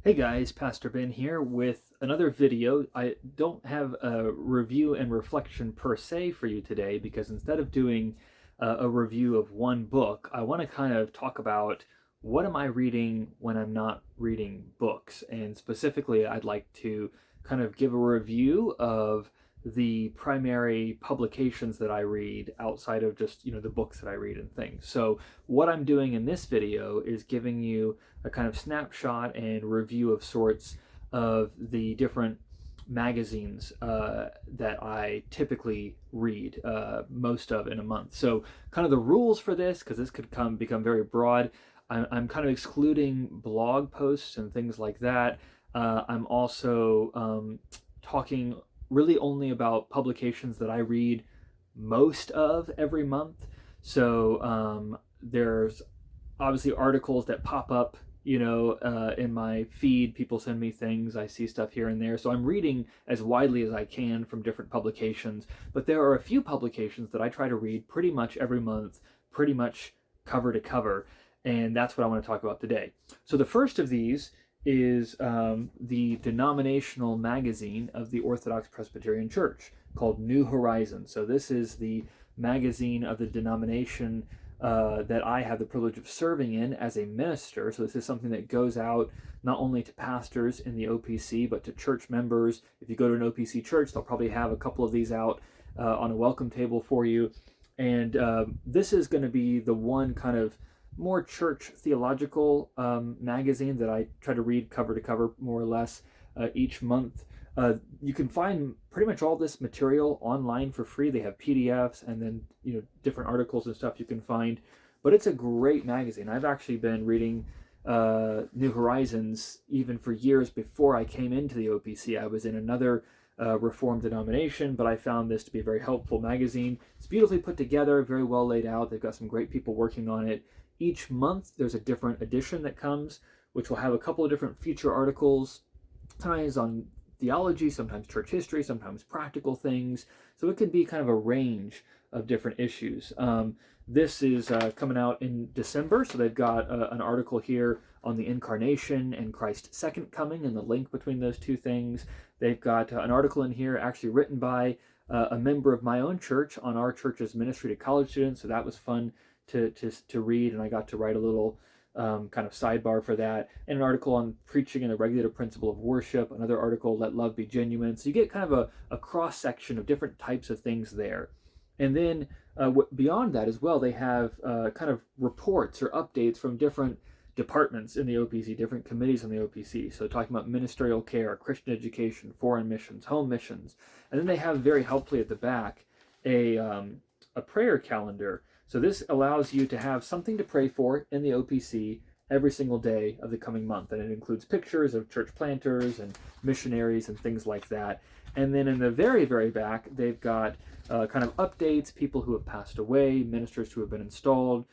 Hey guys, Pastor Ben here with another video. I don't have a review and reflection per se for you today because instead of doing a review of one book, I want to kind of talk about what am I reading when I'm not reading books. And specifically, I'd like to kind of give a review of the primary publications that I read outside of just, the books that I read and things. So what I'm doing in this video is giving you a kind of snapshot and review of sorts of the different magazines that I typically read, most of in a month. So, kind of the rules for this, because this could become very broad. I'm kind of excluding blog posts and things like that. I'm also talking really only about publications that I read most of every month. So there's obviously articles that pop up, in my feed. People send me things. I see stuff here and there. So I'm reading as widely as I can from different publications. But there are a few publications that I try to read pretty much every month, pretty much cover to cover. And that's what I want to talk about today. So the first of these is the denominational magazine of the Orthodox Presbyterian Church called New Horizons. So this is the magazine of the denomination that I have the privilege of serving in as a minister. So this is something that goes out not only to pastors in the OPC, but to church members. If you go to an OPC church, they'll probably have a couple of these out on a welcome table for you. And this is going to be the one kind of more church theological magazine that I try to read cover to cover, more or less, each month. You can find pretty much all this material online for free. They have PDFs and then different articles and stuff you can find. But it's a great magazine. I've actually been reading New Horizons even for years before I came into the OPC. I was in another Reformed denomination, but I found this to be a very helpful magazine. It's beautifully put together, very well laid out. They've got some great people working on it. Each month there's a different edition that comes, which will have a couple of different feature articles, sometimes on theology, sometimes church history, sometimes practical things. So it could be kind of a range of different issues. This is coming out in December, so they've got an article here on the incarnation and Christ's second coming and the link between those two things. They've got an article in here actually written by a member of my own church on our church's ministry to college students, so that was fun to read, and I got to write a little kind of sidebar for that, and an article on preaching and the regulative principle of worship, another article, Let Love Be Genuine. So you get kind of a cross section of different types of things there. And then beyond that as well, they have kind of reports or updates from different departments in the OPC, different committees in the OPC. So talking about ministerial care, Christian education, foreign missions, home missions. And then they have very helpfully at the back a prayer calendar. So this allows you to have something to pray for in the OPC every single day of the coming month. And it includes pictures of church planters and missionaries and things like that. And then in the very, very back, they've got kind of updates, people who have passed away, ministers who have been installed,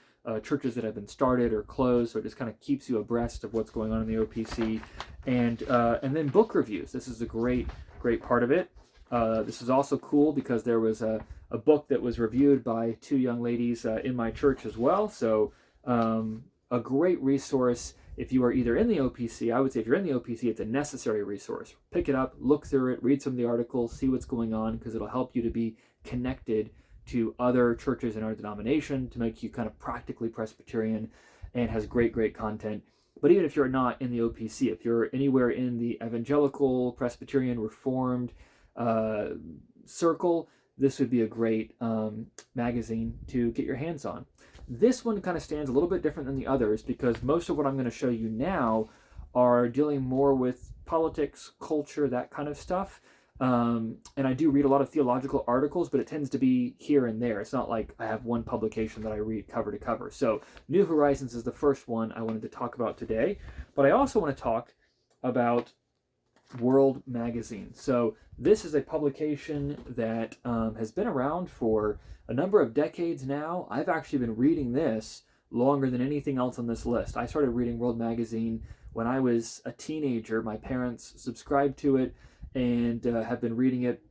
churches that have been started or closed. So it just kind of keeps you abreast of what's going on in the OPC. And then book reviews. This is a great, great part of it. This is also cool because there was a book that was reviewed by two young ladies in my church as well. So a great resource if you are either in the OPC. I would say if you're in the OPC, it's a necessary resource. Pick it up, look through it, read some of the articles, see what's going on, because it'll help you to be connected to other churches in our denomination, to make you kind of practically Presbyterian, and has great, great content. But even if you're not in the OPC, if you're anywhere in the evangelical, Presbyterian, Reformed circle, this would be a great magazine to get your hands on. This one kind of stands a little bit different than the others because most of what I'm going to show you now are dealing more with politics, culture, that kind of stuff. And I do read a lot of theological articles, but it tends to be here and there. It's not like I have one publication that I read cover to cover. So New Horizons is the first one I wanted to talk about today. But I also want to talk about World Magazine. So this is a publication that has been around for a number of decades now. I've actually been reading this longer than anything else on this list. I started reading World Magazine when I was a teenager. My parents subscribed to it and have been reading it,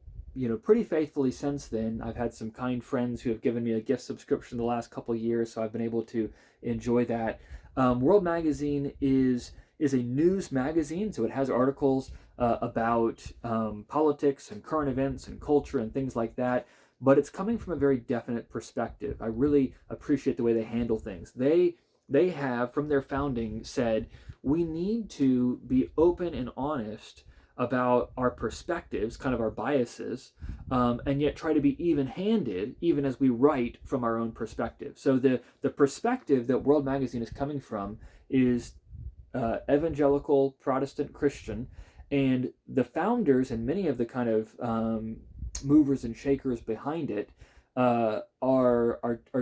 pretty faithfully since then. I've had some kind friends who have given me a gift subscription the last couple of years, so I've been able to enjoy that. World Magazine is is a news magazine, so it has articles about politics and current events and culture and things like that, but it's coming from a very definite perspective. I really appreciate the way they handle things. They have, from their founding, said we need to be open and honest about our perspectives, kind of our biases, and yet try to be even-handed, even as we write from our own perspective. So the perspective that World Magazine is coming from is evangelical Protestant Christian, and the founders and many of the kind of movers and shakers behind it are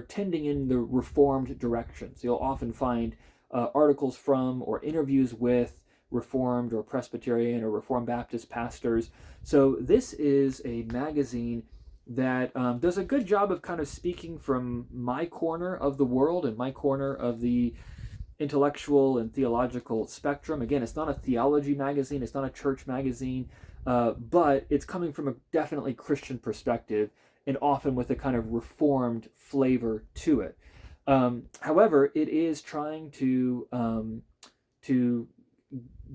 tending in the Reformed direction. So you'll often find articles from or interviews with Reformed or Presbyterian or Reformed Baptist pastors. So this is a magazine that does a good job of kind of speaking from my corner of the world and my corner of the intellectual and theological spectrum. Again, it's not a theology magazine, it's not a church magazine, but it's coming from a definitely Christian perspective and often with a kind of Reformed flavor to it. However, it is trying to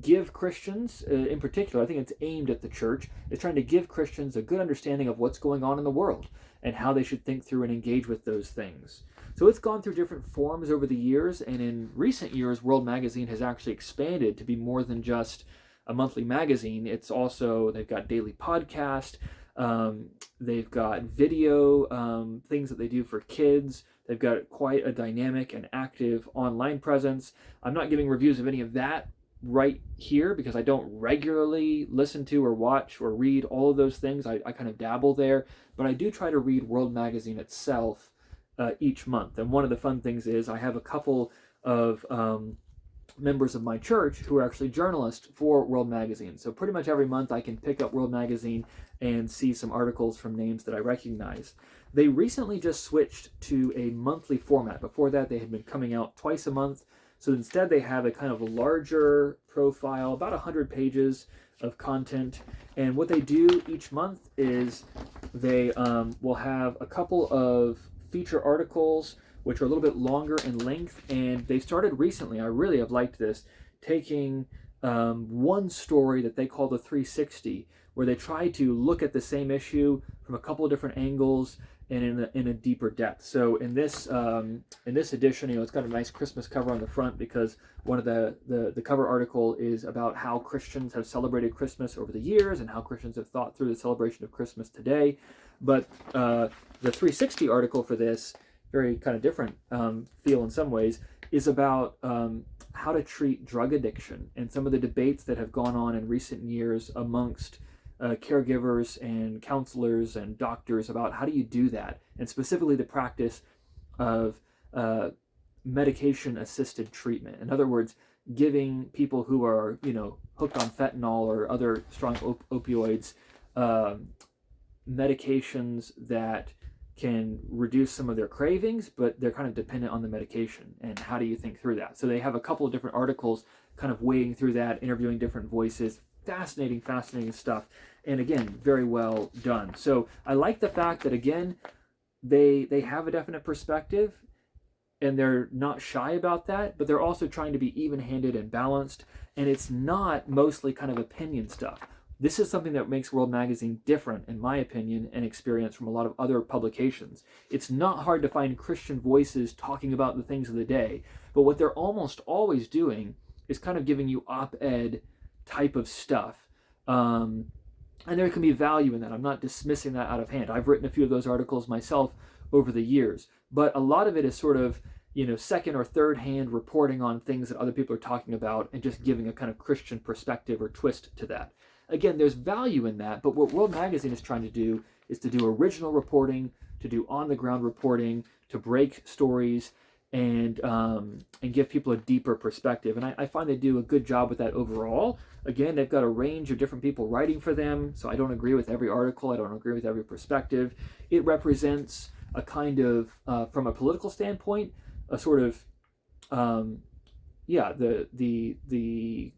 give Christians, in particular, I think it's aimed at the church, it's trying to give Christians a good understanding of what's going on in the world and how they should think through and engage with those things. So it's gone through different forms over the years, and in recent years, World Magazine has actually expanded to be more than just a monthly magazine. It's also, they've got daily podcast, they've got video things that they do for kids. They've got quite a dynamic and active online presence. I'm not giving reviews of any of that right here because I don't regularly listen to or watch or read all of those things. I kind of dabble there, but I do try to read World Magazine itself each month. And one of the fun things is I have a couple of members of my church who are actually journalists for World Magazine. So pretty much every month I can pick up World Magazine and see some articles from names that I recognize. They recently just switched to a monthly format. Before that, they had been coming out twice a month. So instead, they have a kind of a larger profile, about 100 pages of content. And what they do each month is they will have a couple of feature articles, which are a little bit longer in length. And they started recently, I really have liked this, taking one story that they call the 360, where they try to look at the same issue from a couple of different angles and in a deeper depth. So in this edition, it's got a nice Christmas cover on the front because one of the cover article is about how Christians have celebrated Christmas over the years and how Christians have thought through the celebration of Christmas today. But the 360 article for this, very kind of different feel in some ways, is about how to treat drug addiction and some of the debates that have gone on in recent years amongst caregivers and counselors and doctors about how do you do that, and specifically the practice of medication-assisted treatment. In other words, giving people who are, hooked on fentanyl or other strong opioids medications that can reduce some of their cravings, but they're kind of dependent on the medication. And how do you think through that? So they have a couple of different articles kind of wading through that, interviewing different voices. Fascinating stuff. And again, very well done. So I like the fact that, again, they have a definite perspective and they're not shy about that, but they're also trying to be even-handed and balanced. And it's not mostly kind of opinion stuff. This is something that makes World Magazine different, in my opinion, and experience from a lot of other publications. It's not hard to find Christian voices talking about the things of the day, but what they're almost always doing is kind of giving you op-ed type of stuff. And there can be value in that. I'm not dismissing that out of hand. I've written a few of those articles myself over the years, but a lot of it is sort of, second or third hand reporting on things that other people are talking about and just giving a kind of Christian perspective or twist to that. Again, there's value in that, but what World Magazine is trying to do is to do original reporting, to do on-the-ground reporting, to break stories, and give people a deeper perspective. And I find they do a good job with that overall. Again, they've got a range of different people writing for them, so I don't agree with every article, I don't agree with every perspective. It represents a kind of, from a political standpoint, a sort of, the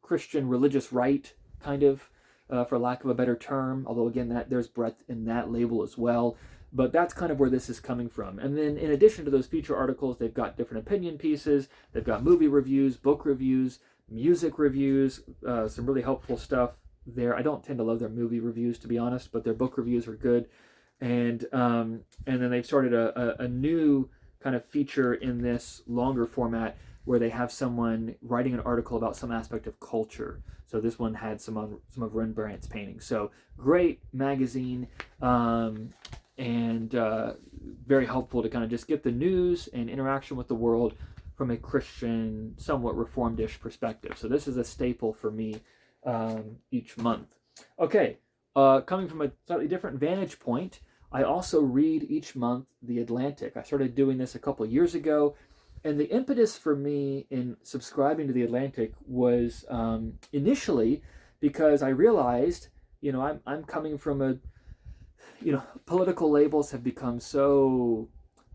Christian religious right, kind of, for lack of a better term, although again, there's breadth in that label as well. But that's kind of where this is coming from. And then in addition to those feature articles, they've got different opinion pieces, they've got movie reviews, book reviews, music reviews, some really helpful stuff there. I don't tend to love their movie reviews, to be honest, but their book reviews are good. And then they've started a new kind of feature in this longer format where they have someone writing an article about some aspect of culture. So this one had some of Rembrandt's paintings. So great magazine, and very helpful to kind of just get the news and interaction with the world from a Christian, somewhat reformed-ish perspective. So this is a staple for me each month. Okay, coming from a slightly different vantage point, I also read each month The Atlantic. I started doing this a couple years ago, and the impetus for me in subscribing to The Atlantic was initially because I realized, I'm coming from political labels have become so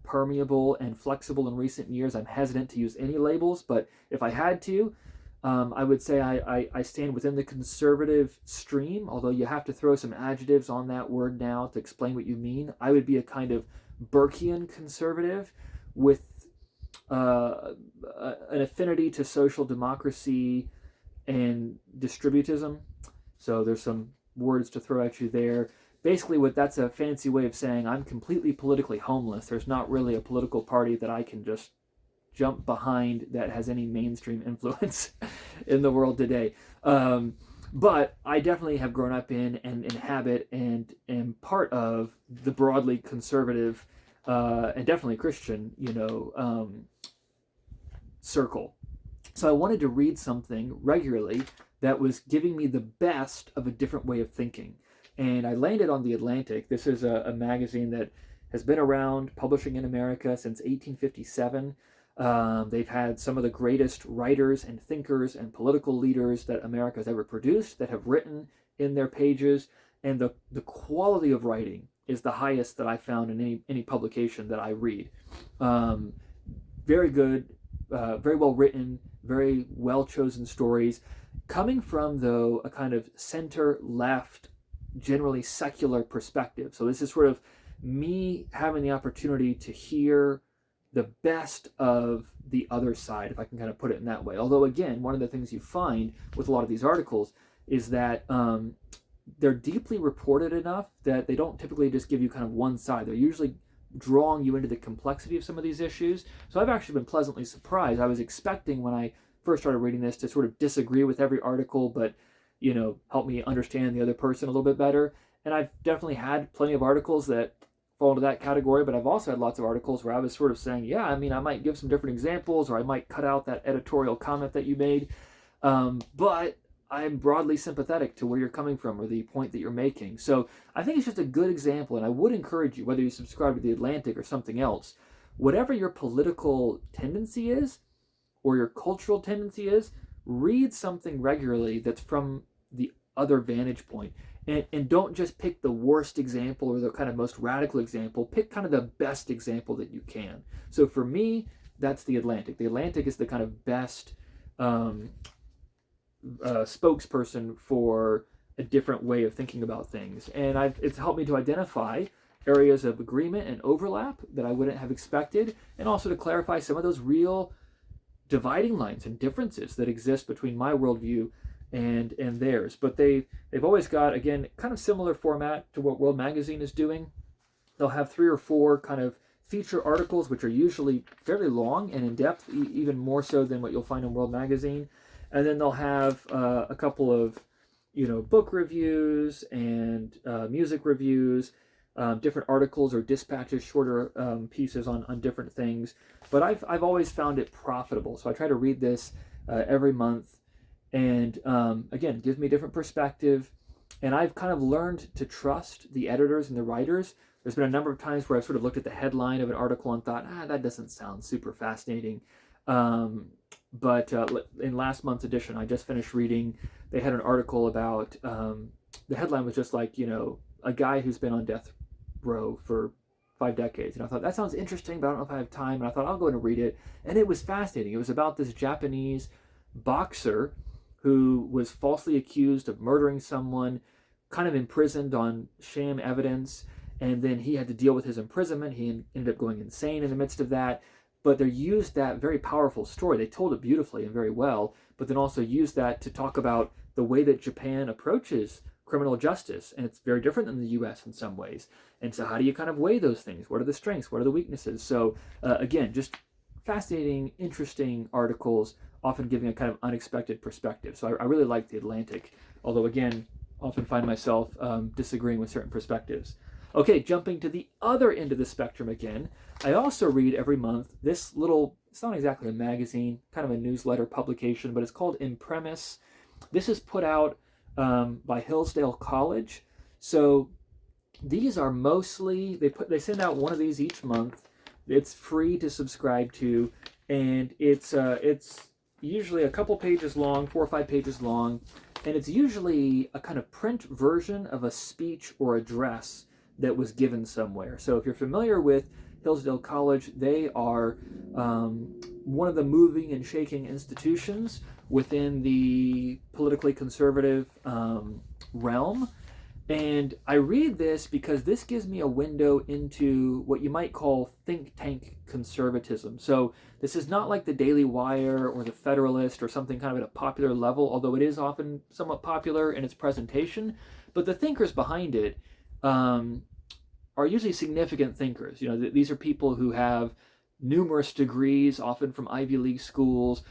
permeable and flexible in recent years. I'm hesitant to use any labels, but if I had to, I would say I stand within the conservative stream, although you have to throw some adjectives on that word now to explain what you mean. I would be a kind of Burkean conservative with an affinity to social democracy and distributism. So there's some words to throw at you there. Basically, that's a fancy way of saying I'm completely politically homeless. There's not really a political party that I can just jump behind that has any mainstream influence in the world today. But I definitely have grown up in and inhabit and am part of the broadly conservative and definitely Christian, circle. So I wanted to read something regularly that was giving me the best of a different way of thinking. And I landed on The Atlantic. This is a magazine that has been around, publishing in America since 1857. They've had some of the greatest writers and thinkers and political leaders that America's ever produced that have written in their pages. And the quality of writing is the highest that I found in any publication that I read. Very good, very well written, very well chosen stories. Coming from, though, a kind of center-left, generally secular perspective. So this is sort of me having the opportunity to hear the best of the other side, if I can kind of put it in that way. Although, again, one of the things you find with a lot of these articles is that they're deeply reported enough that they don't typically just give you kind of one side. They're usually drawing you into the complexity of some of these issues. So I've actually been pleasantly surprised. I was expecting when I first started reading this to sort of disagree with every article, but help me understand the other person a little bit better. And I've definitely had plenty of articles that fall into that category, but I've also had lots of articles where I was sort of saying, yeah, I might give some different examples, or I might cut out that editorial comment that you made. But I'm broadly sympathetic to where you're coming from or the point that you're making. So I think it's just a good example, and I would encourage you, whether you subscribe to The Atlantic or something else, whatever your political tendency is or your cultural tendency is, read something regularly that's from the other vantage point. And don't just pick the worst example or the kind of most radical example. Pick kind of the best example that you can. So for me, that's The Atlantic. The Atlantic is the kind of best spokesperson for a different way of thinking about things. And it's helped me to identify areas of agreement and overlap that I wouldn't have expected, and also to clarify some of those real dividing lines and differences that exist between my worldview and theirs. But they've always got, again, kind of similar format to what World Magazine is doing. They'll have 3 or 4 kind of feature articles, which are usually fairly long and in-depth, even more so than what you'll find in World Magazine. And then they'll have a couple of, book reviews and music reviews, different articles or dispatches, shorter pieces on different things. But I've always found it profitable. So I try to read this every month. And again, it gives me a different perspective. And I've kind of learned to trust the editors and the writers. There's been a number of times where I've sort of looked at the headline of an article and thought, that doesn't sound super fascinating. But in last month's edition, I just finished reading, they had an article about, the headline was just like, a guy who's been on death row for 5 decades. And I thought, that sounds interesting, but I don't know if I have time. And I thought, I'll go in and read it. And it was fascinating. It was about this Japanese boxer who was falsely accused of murdering someone, kind of imprisoned on sham evidence, and then he had to deal with his imprisonment. He ended up going insane in the midst of that. but they used that very powerful story. They told it beautifully and very well, but then also used that to talk about the way that Japan approaches criminal justice, and it's very different than the U.S. in some ways. And so, how do you kind of weigh those things? What are the strengths? What are the weaknesses? So, again, just fascinating, interesting articles, often giving a kind of unexpected perspective. So, I really like The Atlantic, although, again, often find myself disagreeing with certain perspectives. Okay, jumping to the other end of the spectrum again, I also read every month this little, it's not exactly a magazine, kind of a newsletter publication, but it's called Imprimis. This is put out by Hillsdale College. So these are mostly, they send out one of these each month. It's free to subscribe to, and it's usually a couple pages long, 4 or 5 pages long, and it's usually a kind of print version of a speech or address that was given somewhere. So if you're familiar with Hillsdale College, they are one of the moving and shaking institutions within the politically conservative realm. And I read this because this gives me a window into what you might call think tank conservatism. So this is not like the Daily Wire or the Federalist or something kind of at a popular level, although it is often somewhat popular in its presentation. But the thinkers behind it are usually significant thinkers. You know, these are people who have numerous degrees, often from Ivy League schools.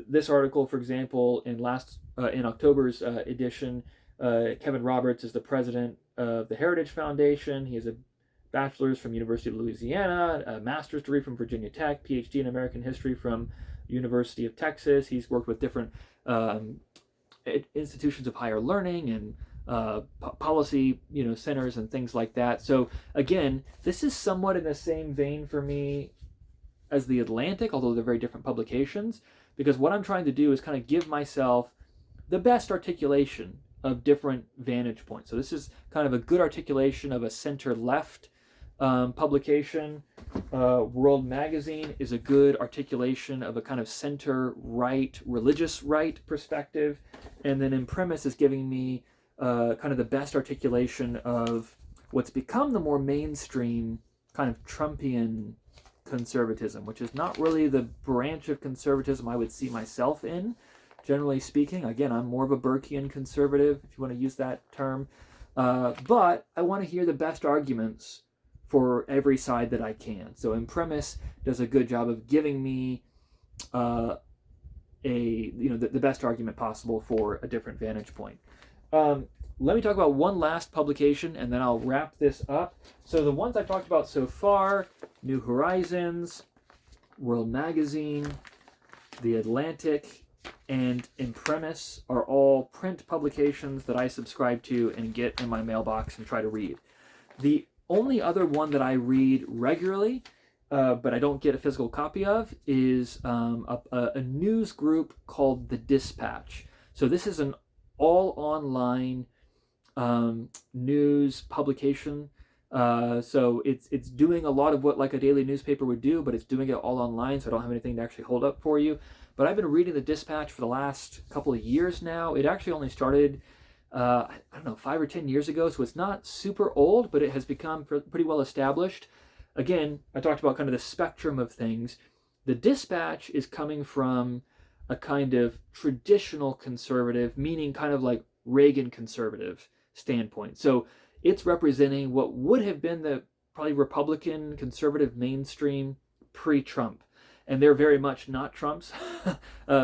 This article, for example, in October's edition, Kevin Roberts is the president of the Heritage Foundation. He has a bachelor's from University of Louisiana, a master's degree from Virginia Tech, PhD in American history from University of Texas. He's worked with different institutions of higher learning and policy, centers and things like that. So again, this is somewhat in the same vein for me as The Atlantic, although they're very different publications, because what I'm trying to do is kind of give myself the best articulation of different vantage points. So this is kind of a good articulation of a center-left publication. World Magazine is a good articulation of a kind of center-right, religious right perspective. And then Imprimis is giving me kind of the best articulation of what's become the more mainstream kind of Trumpian conservatism, which is not really the branch of conservatism I would see myself in, generally speaking. Again, I'm more of a Burkean conservative, if you want to use that term. But I want to hear the best arguments for every side that I can. So Imprimis does a good job of giving me the best argument possible for a different vantage point. Let me talk about one last publication, and then I'll wrap this up. So the ones I've talked about so far, New Horizons, World Magazine, The Atlantic, and Imprimis are all print publications that I subscribe to and get in my mailbox and try to read. The only other one that I read regularly, but I don't get a physical copy of, is a news group called The Dispatch. So this is an all online news publication. So it's doing a lot of what like a daily newspaper would do, but it's doing it all online, so I don't have anything to actually hold up for you. But I've been reading The Dispatch for the last couple of years now. It actually only started, 5 or 10 years ago, so it's not super old, but it has become pretty well established. Again, I talked about kind of the spectrum of things. The Dispatch is coming from a kind of traditional conservative, meaning kind of like Reagan conservative standpoint. So it's representing what would have been the probably Republican conservative mainstream pre-Trump. And they're very much not Trump's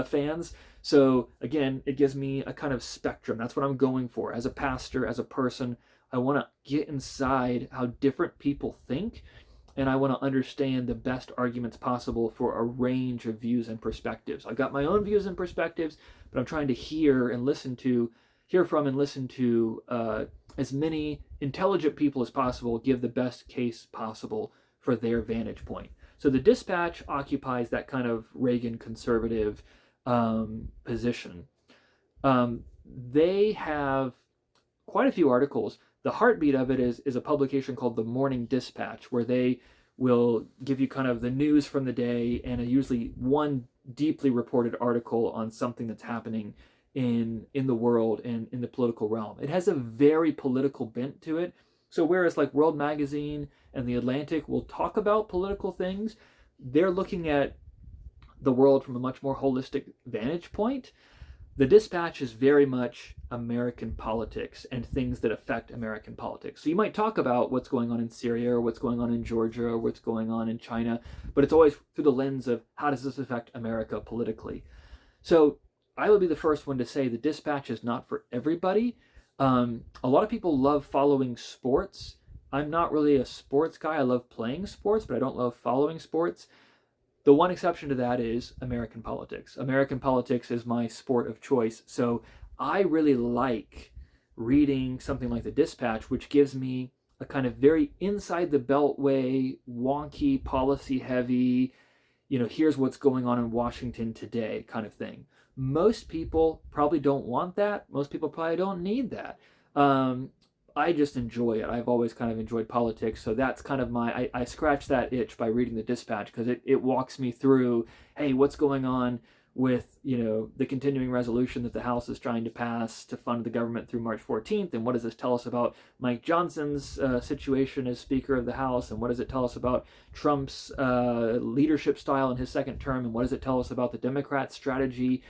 fans. So again, it gives me a kind of spectrum. That's what I'm going for. As a pastor, as a person, I want to get inside how different people think, and I want to understand the best arguments possible for a range of views and perspectives. I've got my own views and perspectives, but I'm trying to hear from and listen to as many intelligent people as possible, give the best case possible for their vantage point. So the Dispatch occupies that kind of Reagan conservative position. They have quite a few articles. The heartbeat of it is a publication called The Morning Dispatch, where they will give you kind of the news from the day and usually one deeply reported article on something that's happening in the world and in the political realm. It has a very political bent to it. So whereas like World Magazine and The Atlantic will talk about political things, they're looking at the world from a much more holistic vantage point. The Dispatch is very much American politics and things that affect American politics. So you might talk about what's going on in Syria or what's going on in Georgia or what's going on in China, but it's always through the lens of how does this affect America politically. So I would be the first one to say the Dispatch is not for everybody. A lot of people love following sports. I'm not really a sports guy. I love playing sports, but I don't love following sports. The one exception to that is American politics. American politics is my sport of choice. So I really like reading something like the Dispatch, which gives me a kind of very inside the beltway, wonky, policy heavy, here's what's going on in Washington today kind of thing. Most people probably don't want that. Most people probably don't need that. I just enjoy it. I've always kind of enjoyed politics, so that's kind of I scratch that itch by reading the Dispatch, because it walks me through, hey, what's going on with, the continuing resolution that the House is trying to pass to fund the government through March 14th, and what does this tell us about Mike Johnson's situation as Speaker of the House, and what does it tell us about Trump's leadership style in his second term, and what does it tell us about the Democrats' strategy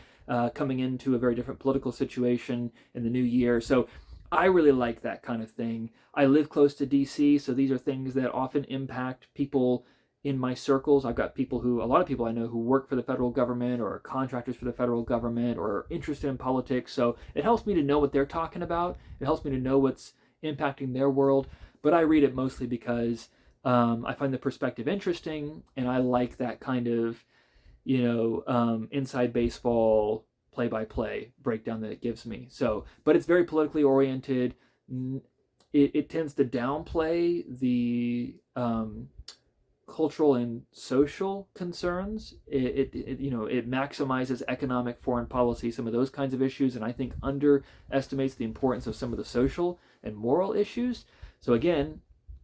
coming into a very different political situation in the new year. So I really like that kind of thing. I live close to DC, so these are things that often impact people in my circles. I've got a lot of people I know who work for the federal government or are contractors for the federal government or are interested in politics. So it helps me to know what they're talking about. It helps me to know what's impacting their world. But I read it mostly because I find the perspective interesting, and I like that kind of, inside baseball play-by-play breakdown that it gives me. So, but it's very politically oriented. It tends to downplay the cultural and social concerns. It maximizes economic, foreign policy, some of those kinds of issues, and I think underestimates the importance of some of the social and moral issues. So again,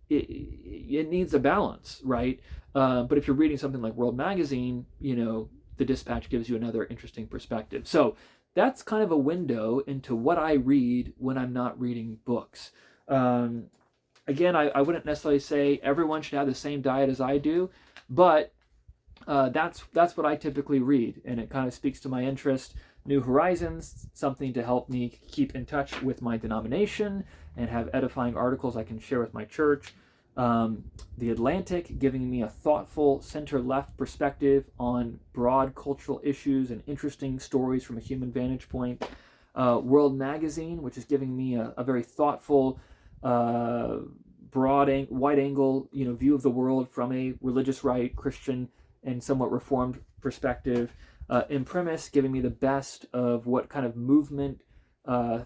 it needs a balance, right? But if you're reading something like World Magazine, the Dispatch gives you another interesting perspective. So that's kind of a window into what I read when I'm not reading books. Again, I wouldn't necessarily say everyone should have the same diet as I do, but that's what I typically read, and it kind of speaks to my interest. New Horizons, something to help me keep in touch with my denomination and have edifying articles I can share with my church. The Atlantic, giving me a thoughtful center-left perspective on broad cultural issues and interesting stories from a human vantage point. World Magazine, which is giving me a very thoughtful, wide-angle, view of the world from a religious right, Christian, and somewhat Reformed perspective. Imprimis, giving me the best of what kind of movement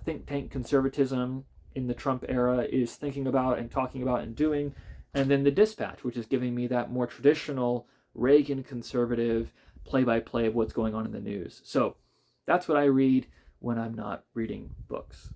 think tank conservatism in the Trump era is thinking about and talking about and doing. And then the Dispatch, which is giving me that more traditional Reagan conservative play-by-play of what's going on in the news. So that's what I read when I'm not reading books.